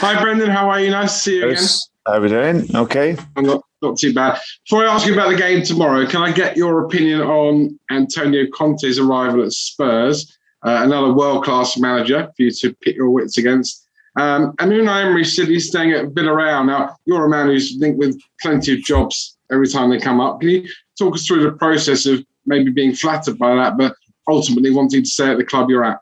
Hi, Brendan. How are you? Nice to see you again. How are we doing? Okay. I'm not too bad. Before I ask you about the game tomorrow, can I get your opinion on Antonio Conte's arrival at Spurs? Another world-class manager for you to pit your wits against. And Unai Emery said he's staying at Villarreal. Now, you're a man who's linked with plenty of jobs every time they come up. Can you talk us through the process of maybe being flattered by that, but ultimately wanting to stay at the club you're at?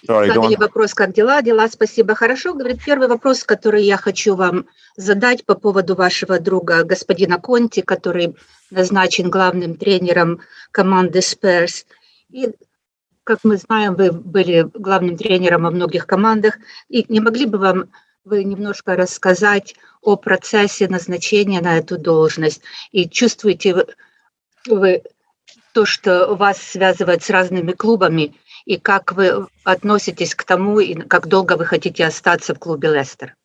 Задали вопрос, как дела? Дела, спасибо, хорошо. Говорит, первый вопрос, который я хочу вам задать по поводу вашего друга, господина Конти, который назначен главным тренером команды Spurs. И, как мы знаем, вы были главным тренером во многих командах. И не могли бы вы немножко рассказать о процессе назначения на эту должность? И чувствуете вы то, что вас связывает с разными клубами, и как вы относитесь к тому, и как долго вы хотите остаться в клубе Лестер?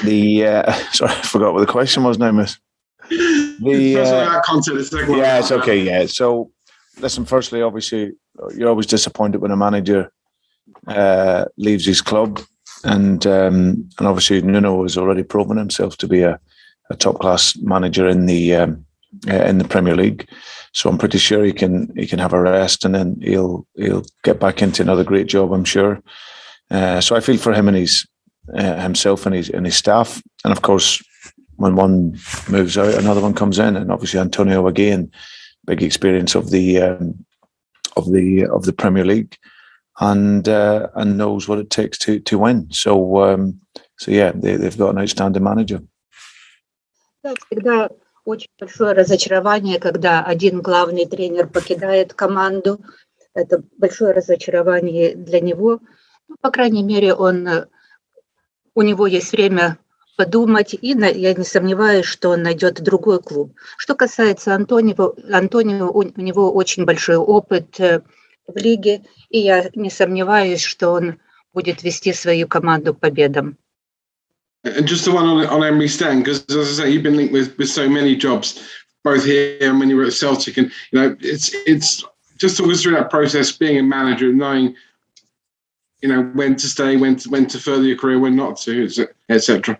Sorry, I forgot what the question was now, miss. It's okay, yeah. So, listen, firstly, obviously, you're always disappointed when a manager leaves his club, and obviously Nuno has already proven himself to be a top-class manager in the Premier League. So I'm pretty sure he can have a rest, and then he'll get back into another great job, I'm sure. So I feel for him and himself and his staff, and of course, when one moves out, another one comes in, and obviously Antonio again, big experience of the Premier League, and knows what it takes to win. So yeah, they've got an outstanding manager. Очень большое разочарование, когда один главный тренер покидает команду. Это большое разочарование для него. Ну, по крайней мере, у него есть время подумать, и я не сомневаюсь, что он найдет другой клуб. Что касается Антонио, у него очень большой опыт в лиге, и я не сомневаюсь, что он будет вести свою команду к победам. And just the one on Emery staying, because as I say, you've been linked with so many jobs, both here and when you were at Celtic, and it's just talk us through that process, being a manager, knowing when to stay, when to further your career, when not to, etc.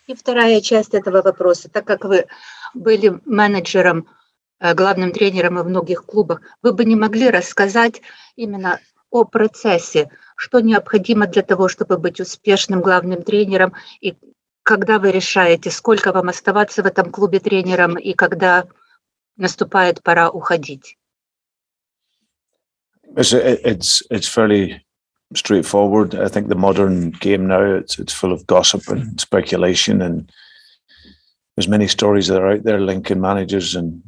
И вторая часть этого вопроса, так как вы были менеджером, главным тренером во многих клубах, вы бы не могли рассказать именно о процессе, что необходимо для того, чтобы быть успешным главным тренером, и когда вы решаете, сколько вам оставаться в этом клубе тренером, и когда наступает пора уходить? It's fairly straightforward. I think the modern game now, it's full of gossip and speculation, and there's many stories that are out there linking managers and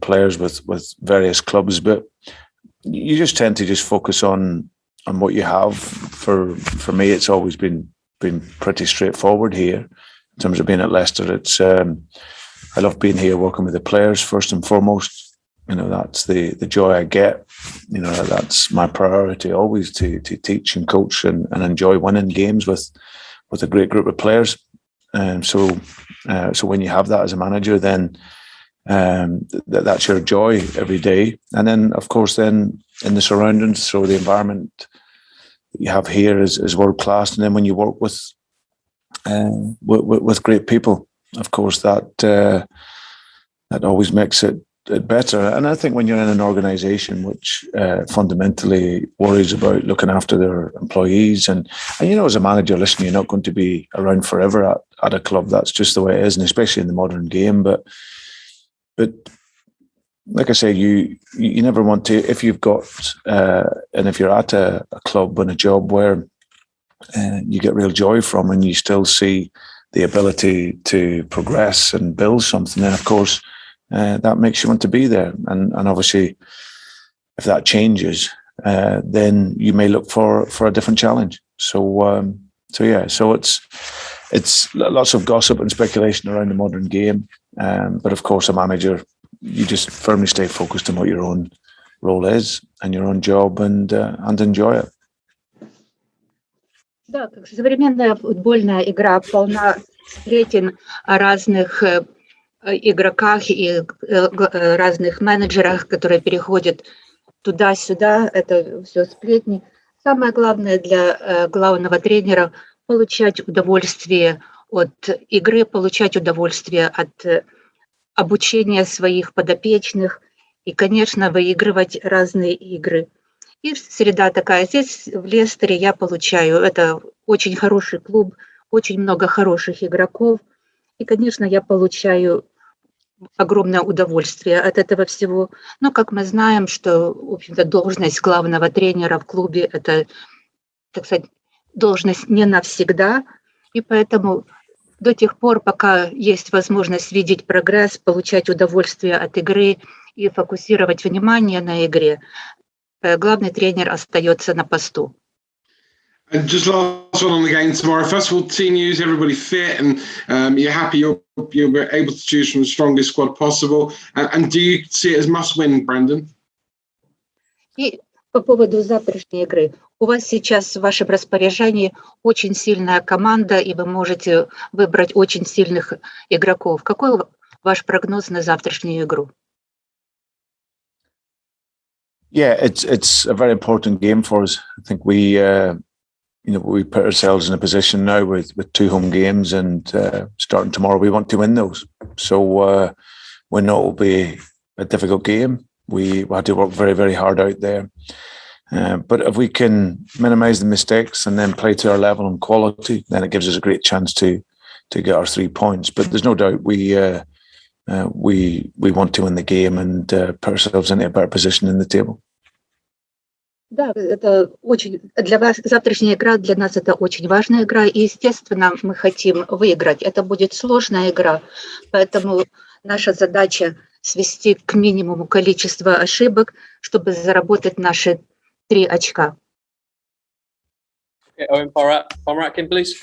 players with various clubs, but you just tend to just focus on what you have. For me, it's always been pretty straightforward here in terms of being at Leicester. It's I love being here, working with the players first and foremost. That's the joy I get. That's my priority always, to teach and coach and enjoy winning games with a great group of players. So when you have that as a manager, then that's your joy every day. And then, of course, then in the surroundings, so the environment that you have here is world class. And then when you work with great people, of course, that always makes it better. And I think when you're in an organisation which fundamentally worries about looking after their employees, and as a manager, listen, you're not going to be around forever at a club. That's just the way it is, and especially in the modern game. But like I say, you never want to, if you've got and if you're at a club and a job where you get real joy from, and you still see the ability to progress and build something, then of course that makes you want to be there. And obviously, if that changes, then you may look for a different challenge. So it's lots of gossip and speculation around the modern game. But of course, a manager, you just firmly stay focused on what your own role is and your own job, and enjoy it. Да, современная футбольная игра полна сплетен о разных игроках и разных менеджерах, которые переходят туда-сюда, это все сплетни. Самое главное для главного тренера – получать удовольствие от игры, получать удовольствие от обучения своих подопечных и, конечно, выигрывать разные игры. И среда такая. Здесь, в Лестере, я получаю. Это очень хороший клуб, очень много хороших игроков. И, конечно, я получаю огромное удовольствие от этого всего. Но, как мы знаем, что, в общем-то, должность главного тренера в клубе – это, так сказать, должность не навсегда. И поэтому до тех пор, пока есть возможность видеть прогресс, получать удовольствие от игры и фокусировать внимание на игре, главный тренер остается на посту. And just last one on the game tomorrow. First of all, team news, everybody fit, and you're happy you'll be able to choose from the strongest squad possible. And do you see it as must-win, Brendan? И по поводу завтрашней игры. У вас сейчас в вашем распоряжении очень сильная команда, и вы можете выбрать очень сильных игроков. Какой ваш прогноз на завтрашнюю игру? Yeah, it's a very important game for us. I think we put ourselves in a position now with two home games and starting tomorrow, we want to win those. So we know it will be a difficult game. We had to work very, very hard out there. But if we can minimise the mistakes and then play to our level and quality, then it gives us a great chance to get our 3 points. But there's no doubt we want to win the game and put ourselves into a better position in the table. Да, это очень для вас завтрашняя игра для нас это очень важная игра, и естественно мы хотим выиграть. Это будет сложная игра, поэтому наша задача свести к минимуму количество ошибок, чтобы заработать наши 3 очка. Owen Poratkin, please.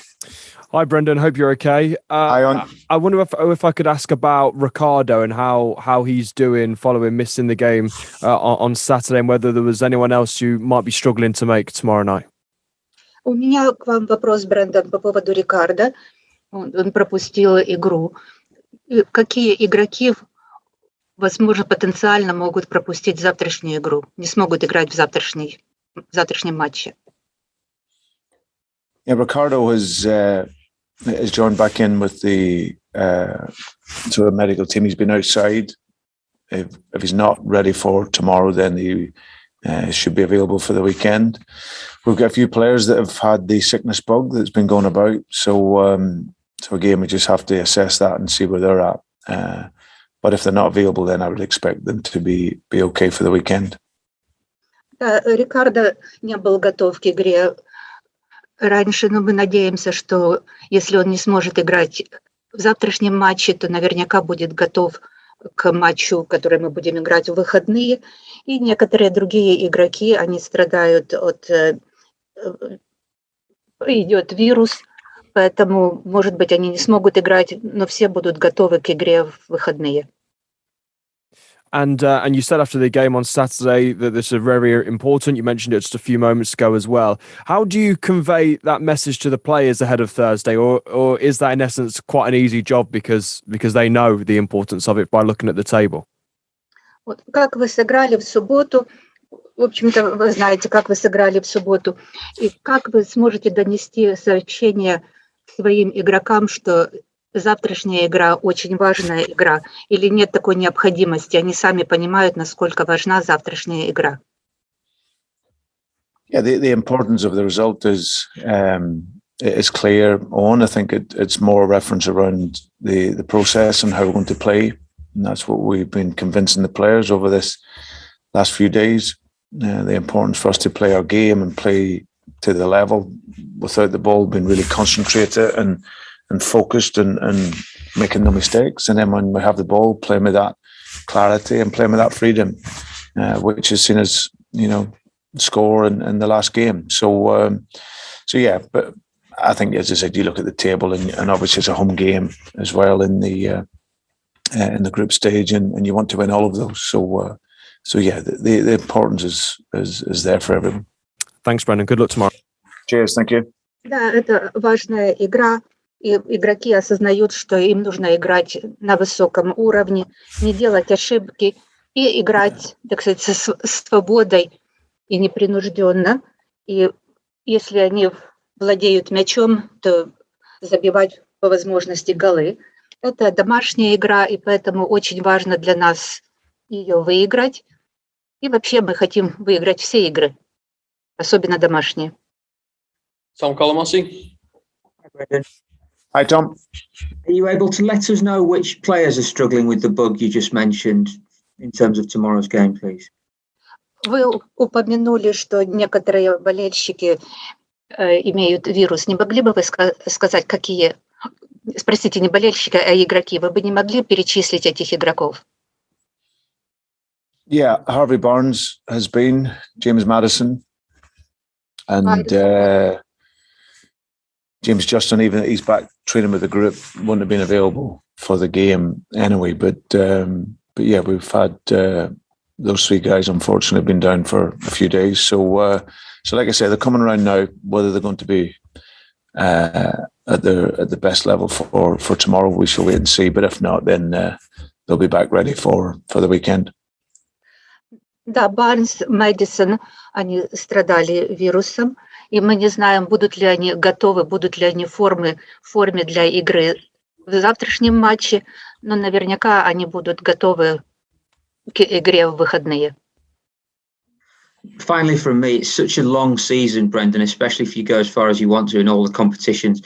Hi, Brendan. Hope you're okay. Hi, Owen. I wonder if I could ask about Ricardo and how he's doing following missing the game on Saturday, and whether there was anyone else you might be struggling to make tomorrow night. У меня к вам вопрос, Брэндон, по поводу Рикардо. Он пропустил игру. Какие игроки, возможно, потенциально могут пропустить завтрашнюю игру, не смогут играть в завтрашнем матче? Yeah, Ricardo has joined back in with the sort of medical team. He's been outside. If he's not ready for tomorrow, then he should be available for the weekend. We've got a few players that have had the sickness bug that's been going about. So again, we just have to assess that and see where they're at. But if they're not available, then I would expect them to be okay for the weekend. Да, Рикардо не был готов к игре раньше, но мы надеемся, что если он не сможет играть в завтрашнем матче, то наверняка будет готов к матчу, который мы будем играть в выходные. И некоторые другие игроки, они страдают от... идет вирус, поэтому, может быть, они не смогут играть, но все будут готовы к игре в выходные. And you said after the game on Saturday that this is very important. You mentioned it just a few moments ago as well. How do you convey that message to the players ahead of Thursday, or is that in essence quite an easy job because they know the importance of it by looking at the table? Вот как вы сыграли в субботу? В общем-то, вы знаете, как вы сыграли в субботу. И как вы сможете донести сообщение своим игрокам, что завтрашняя игра очень важная игра, или нет такой необходимости? Они сами понимают, насколько важна завтрашняя игра. Yeah, the importance of the result is clear on. I think it's more a reference around the process and how we're going to play. And that's what we've been convincing the players over this last few days. The importance for us to play our game and play to the level without the ball, being really concentrated and focused and making no mistakes. And then when we have the ball, playing with that clarity and playing with that freedom, which is seen as, score in the last game. So yeah, but I think, as I said, you look at the table and obviously it's a home game as well in the group stage, and you want to win all of those. So yeah, the importance is there for everyone. Thanks, Brendan. Good luck tomorrow. Cheers. Thank you. Да, это важная игра, и игроки осознают, что им нужно играть на высоком уровне, не делать ошибки и играть, так сказать, с свободой и непринужденно. И если они владеют мячом, то забивать по возможности голы. Это домашняя игра, и поэтому очень важно для нас ее выиграть. И вообще мы хотим выиграть все игры, особенно домашние. Tom Colomosi. Hi, Brendan. Hi, Tom. Are you able to let us know which players are struggling with the bug you just mentioned in terms of tomorrow's game, please? Вы упомянули, что некоторые болельщики имеют вирус. Не могли бы вы сказать, какие... Спросите, не болельщики, а игроки. Вы бы не могли перечислить этих игроков? Yeah, Harvey Barnes has been, James Maddison, and James Justin, even he's back training with the group, wouldn't have been available for the game anyway. But yeah, we've had those three guys unfortunately been down for a few days. So like I say, they're coming around now. Whether they're going to be at the best level for tomorrow, we shall wait and see. But if not, then they'll be back ready for the weekend. Да, Барнс, Мэдисон, они страдали вирусом, и мы не знаем, будут ли они готовы, будут ли они в форме для игры в завтрашнем матче, но наверняка они будут готовы к игре в выходные. Finally, from me, it's such a long season, Brendan, especially if you go as far as you want to in all the competitions.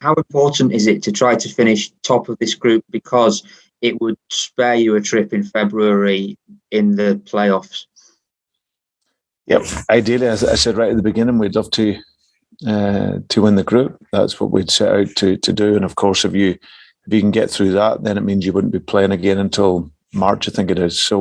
How important is it to try to finish top of this group, because it would spare you a trip in February in the playoffs? Yep. Ideally, as I said right at the beginning, we'd love to win the group. That's what we'd set out to do. And of course, if you can get through that, then it means you wouldn't be playing again until March, I think it is. So,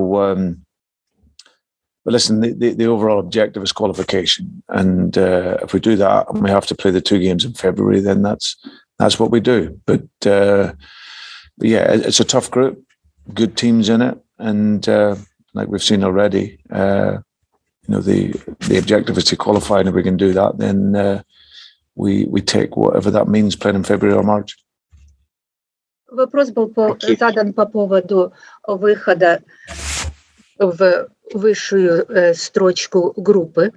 but listen, the overall objective is qualification, and if we do that and we have to play the 2 games in February, then that's what we do. But yeah, it's a tough group, good teams in it, and like we've seen already, the objective is to qualify, and if we can do that, then we take whatever that means, playing in February or March. Вопрос был задан по поводу выхода в высшую строчку группы.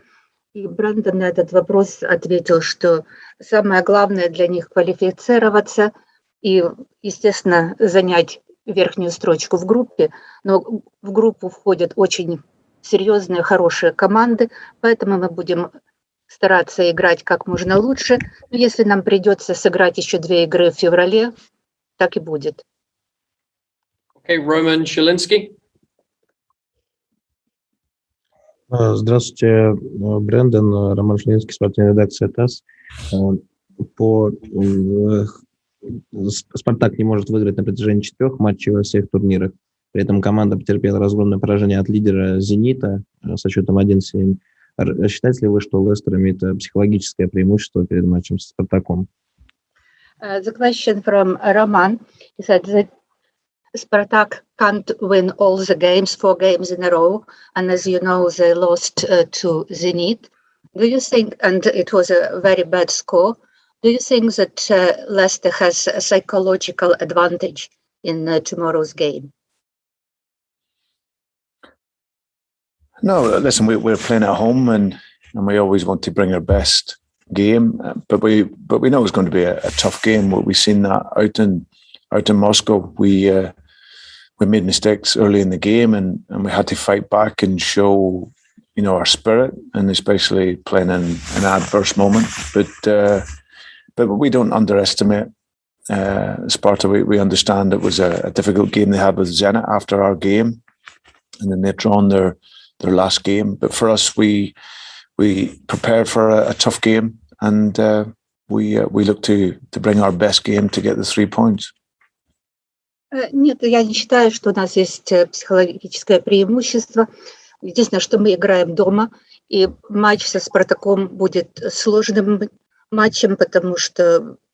И Брэндон на этот вопрос ответил, что самое главное для них квалифицироваться и, естественно, занять верхнюю строчку в группе. Но в группу входят очень серьезные, хорошие команды, поэтому мы будем стараться играть как можно лучше. Но если нам придется сыграть еще 2 игры в феврале, так и будет. Okay, Roman Shilinsky. Здравствуйте, Брэндон, Роман Шлинский, спортивная редакция ТАСС. Спартак не может выиграть на протяжении 4 матчей во всех турнирах. При этом команда потерпела разгромное поражение от лидера «Зенита» со счетом 1-7. Считаете ли вы, что Лестер имеет психологическое преимущество перед матчем с Спартаком? The question from Roman is that Spartak can't win all the games, 4 games in a row, and as you know, they lost to Zenit. Do you think, and it was a very bad score, do you think that Leicester has a psychological advantage in tomorrow's game? No, listen, we're playing at home, and we always want to bring our best game, but we know it's going to be a tough game. We've seen that out in Moscow. We made mistakes early in the game, and we had to fight back and show, our spirit, and especially playing in an adverse moment. But we don't underestimate Sparta. We understand it was a difficult game they had with Zenit after our game, and then they've drawn their last game. But for us, we prepared for a tough game, and we look to bring our best game to get the 3 points. Нет, я не считаю, что у нас есть психологическое преимущество. Единственное, что мы играем дома, и матч со Спартаком будет сложным матчем,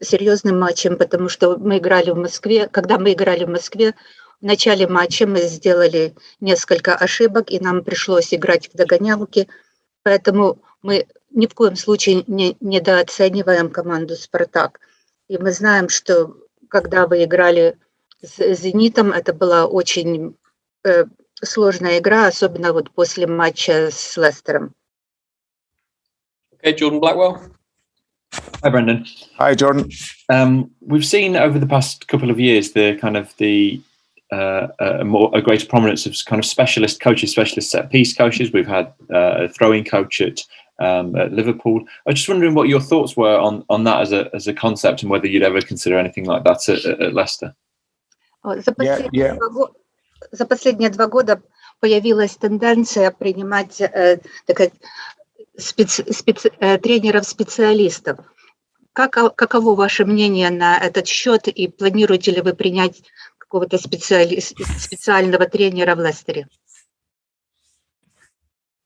серьезным матчем, потому что мы играли в Москве. Когда мы играли в Москве, в начале матча мы сделали несколько ошибок, и нам пришлось играть в догонялки. Поэтому мы ни в коем случае не недооцениваем команду «Спартак». И мы знаем, что когда вы играли с «Зенитом», это была очень сложная игра, особенно вот после матча с Лестером. Okay, Jordan Blackwell. Hi, Brendan. Hi, Jordan. We've seen over the past couple of years a greater prominence of kind of specialist coaches, specialist set piece coaches. We've had a throwing coach at Liverpool. I was just wondering what your thoughts were on that as a concept, and whether you'd ever consider anything like that at Leicester. За последние 2 года появилась тенденция принимать тренеров-специалистов. Каково ваше мнение на этот счет, и планируете ли вы принять какого-то специального тренера в Лестере?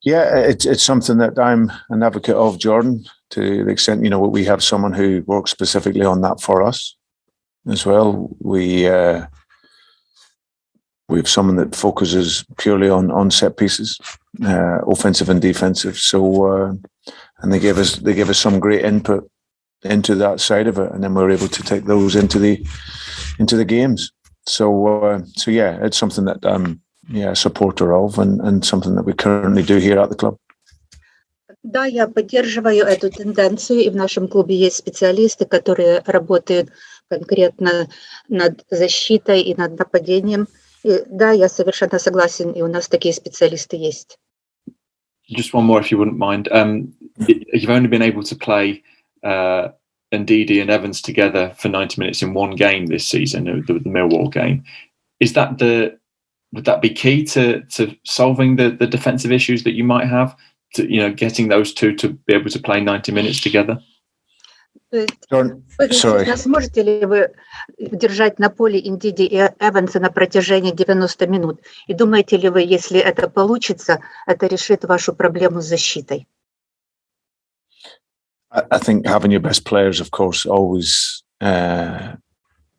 Yeah, it's something that I'm an advocate of, Jordan, to the extent, we have someone who works specifically on that for us as well. We have someone that focuses purely on set pieces, offensive and defensive. So, and they give us some great input into that side of it, and then we're able to take those into the games. So yeah, it's something that I'm a supporter of, and something that we currently do here at the club. Да, я поддерживаю эту тенденцию, и в нашем клубе есть специалисты, которые работают конкретно над защитой и над нападением. И да, я совершенно согласен, и у нас такие специалисты есть. Just one more, if you wouldn't mind. You've only been able to play Ndidi and Evans together for 90 minutes in one game this season, the Millwall game. Would that be key to solving the defensive issues that you might have, to getting those two to be able to play 90 minutes together? Сможете ли вы держать на поле Ndidi и Эванса на протяжении 90 минут? И думаете ли вы, если это получится, это решит вашу проблему с защитой? I think having your best players, of course, always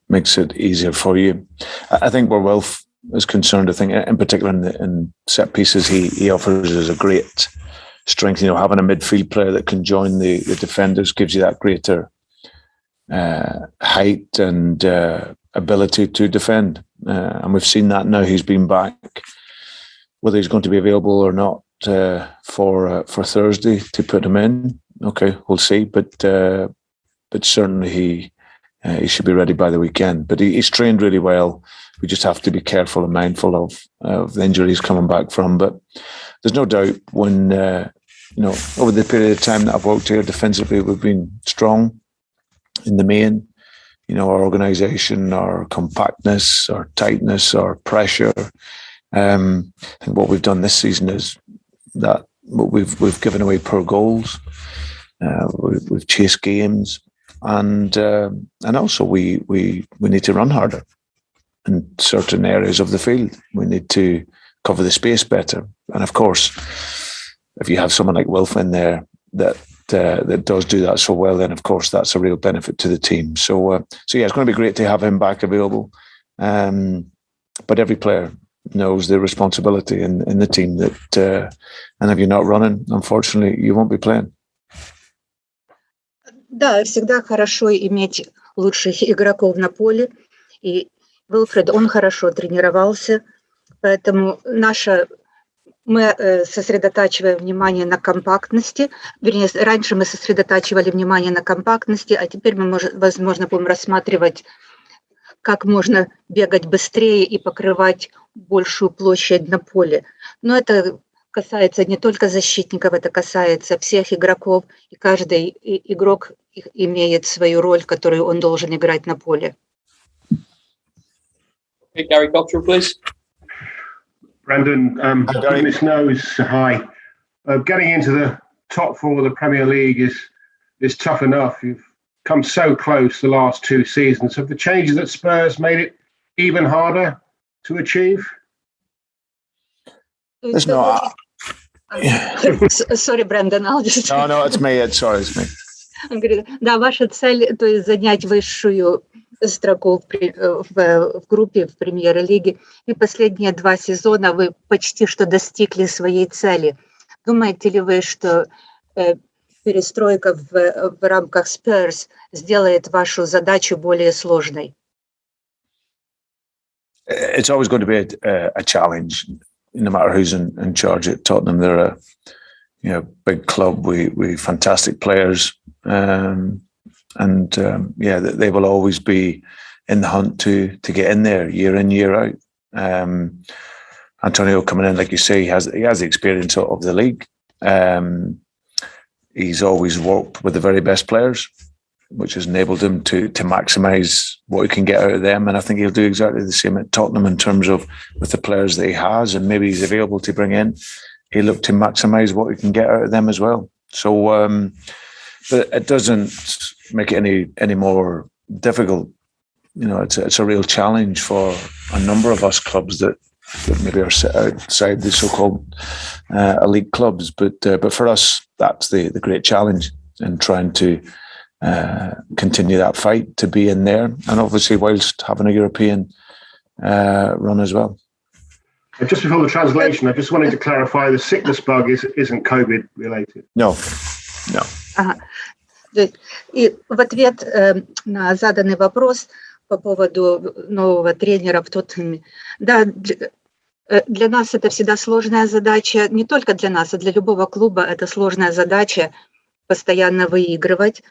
makes it easier for you. I think where Wilf is concerned, I think in particular in set pieces, he offers us a great strength. Having a midfield player that can join the defenders gives you that greater height and ability to defend. And we've seen that now. He's been back. Whether he's going to be available or not for Thursday to put him in, okay, we'll see. But certainly he should be ready by the weekend. But he's trained really well. We just have to be careful and mindful of the injuries coming back from. But there's no doubt when, over the period of time that I've worked here defensively, we've been strong in the main. Our organisation, our compactness, our tightness, our pressure. I think what we've done this season is that we've given away poor goals. We've chased games, and also we need to run harder in certain areas of the field. We need to cover the space better, and of course, if you have someone like Wilf in there that does do that so well, then of course that's a real benefit to the team. So yeah, it's going to be great to have him back available. But every player knows their responsibility in the team that, and if you're not running, unfortunately, you won't be playing. Да, всегда хорошо иметь лучших игроков на поле. И Wilfred, он хорошо тренировался, поэтому мы сосредотачиваем внимание на компактности. Вернее, раньше мы сосредотачивали внимание на компактности, а теперь мы, возможно, будем рассматривать, как можно бегать быстрее и покрывать большую площадь на поле. Но это касается не только защитников, это касается всех игроков, и каждый игрок имеет свою роль, которую он должен играть на поле. Okay, Gary Cottrell, please. Brendan, goodness knows, hi. Getting into the top 4 of the Premier League is tough enough. You've come so close the last 2 seasons. Have the changes at Spurs made it even harder to achieve? There's no. Sorry, Brendan, I'll just... No, it's me. It's me. Он говорит, да, ваша цель, то есть занять высшую строку в группе в премьер-лиге. И последние 2 сезона вы почти что достигли своей цели. Думаете ли вы, что перестройка в рамках Spurs сделает вашу задачу более сложной? It's always going to be a challenge, no matter who's in charge at Tottenham. They're a big club. We fantastic players, they will always be in the hunt to get in there year in, year out. Antonio coming in, like you say, he has the experience of the league. He's always worked with the very best players, which has enabled him to maximise what he can get out of them. And I think he'll do exactly the same at Tottenham in terms of with the players that he has and maybe he's available to bring in. He'll look to maximise what he can get out of them as well. So, but it doesn't make it any more difficult. It's a real challenge for a number of us clubs that maybe are outside the so-called elite clubs. But for us, that's the great challenge in trying to continue that fight to be in there, and obviously whilst having a European run as well. Just before the translation, I just wanted to clarify the sickness bug isn't COVID related. No. Ага. И в ответ на заданный вопрос по поводу нового тренера в Тоттенхэме. Да, для нас это всегда сложная задача, не только для нас, а для любого клуба это сложная задача постоянно выигрывать.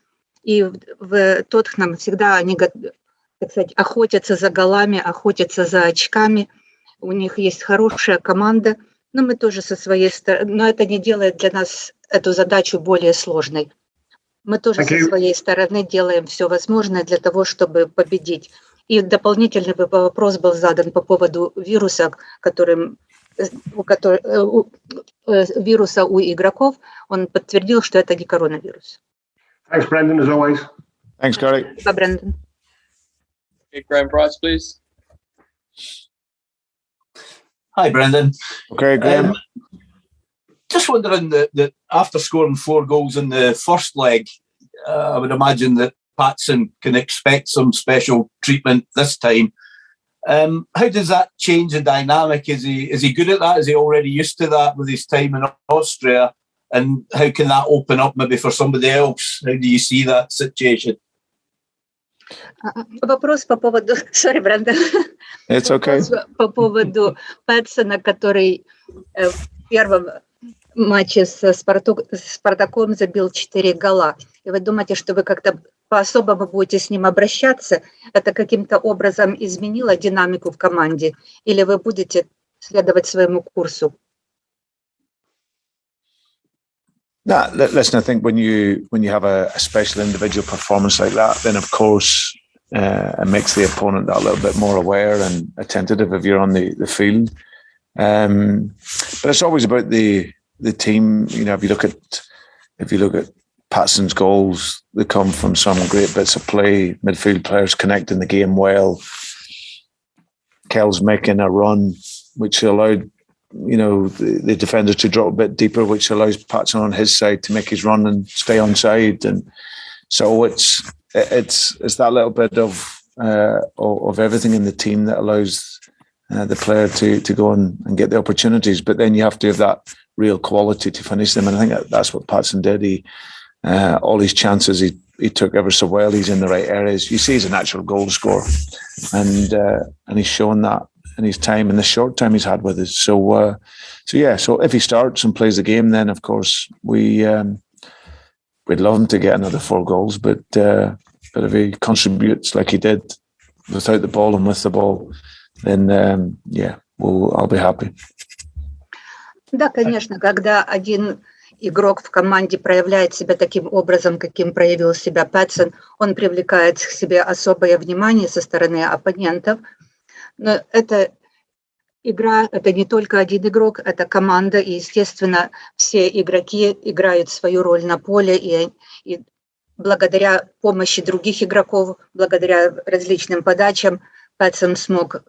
И в Тоттенхэм всегда они, так сказать, охотятся за голами, охотятся за очками. У них есть хорошая команда, но мы тоже со своей стороны, но это не делает для нас эту задачу более сложной. Мы тоже со своей стороны делаем все возможное для того, чтобы победить. И дополнительный вопрос был задан по поводу вируса, вируса у игроков. Он подтвердил, что это не коронавирус. Thanks, Brendan, as always. Thanks, Gary. Спасибо, Брэндон. Okay, Graham Price, please. Hi, Brendan. Okay, Graham. Just wondering that after scoring 4 goals in the first leg, I would imagine that Patson can expect some special treatment this time. How does that change the dynamic? Is he good at that? Is he already used to that with his time in Austria? And how can that open up maybe for somebody else? How do you see that situation? Вопрос по поводу... Sorry, Брэндон. It's okay. По поводу Пэтсона, который в первом матче с Спартаком забил 4 гола. И вы думаете, что вы как-то по-особому будете с ним обращаться? Это каким-то образом изменило динамику в команде? Или вы будете следовать своему курсу? No, listen, I think when you have a special individual performance like that, then of course it makes the opponent that little bit more aware and attentive if you're on the field. But it's always about the team. If you look at Patson's goals, they come from some great bits of play, midfield players connecting the game well. Kel's making a run which allowed the defenders to drop a bit deeper, which allows Patson on his side to make his run and stay onside. And so it's that little bit of everything in the team that allows the player to go and get the opportunities. But then you have to have that real quality to finish them. And I think that's what Patson did. He all his chances he took ever so well. He's in the right areas. You see he's a natural goal scorer, and he's shown that in his time, in the short time he's had with us. So if he starts and plays the game, then of course we'd love him to get another 4 goals. But if he contributes like he did without the ball and with the ball, then I'll be happy. Да, конечно, когда один игрок в команде проявляет себя таким образом, каким проявил себя Пэтсон, он привлекает к себе особое внимание со стороны оппонентов. Но эта игра, это не только один игрок, это команда, и, естественно, все игроки играют свою роль на поле, и благодаря помощи других игроков, благодаря различным подачам, Пэтсон смог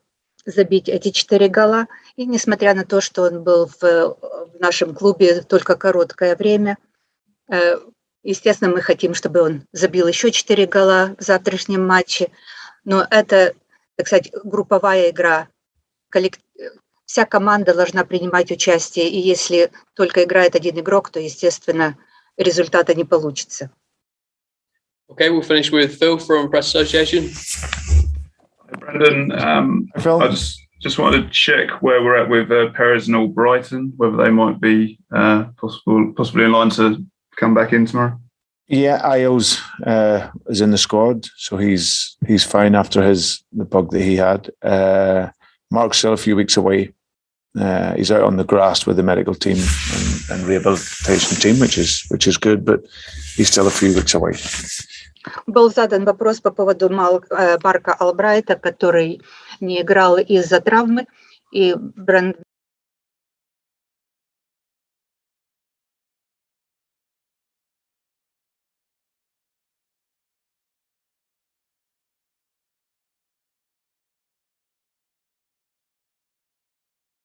забить эти 4 гола. И несмотря на то, что он был в нашем клубе только короткое время, естественно, мы хотим, чтобы он забил еще 4 гола в завтрашнем матче. Но это, так сказать, групповая игра. Вся команда должна принимать участие. И если только играет один игрок, то, естественно, результата не получится. Okay, we'll finish with Phil from Press Association. Brendan, I just wanted to check where we're at with Perez and Albrighton, whether they might be possibly in line to come back in tomorrow. Yeah, Io's is in the squad, so he's fine after the bug that he had. Mark's still a few weeks away. He's out on the grass with the medical team and rehabilitation team, which is good, but he's still a few weeks away. Был задан вопрос по поводу Марка Албрайта, который не играл из-за травмы, и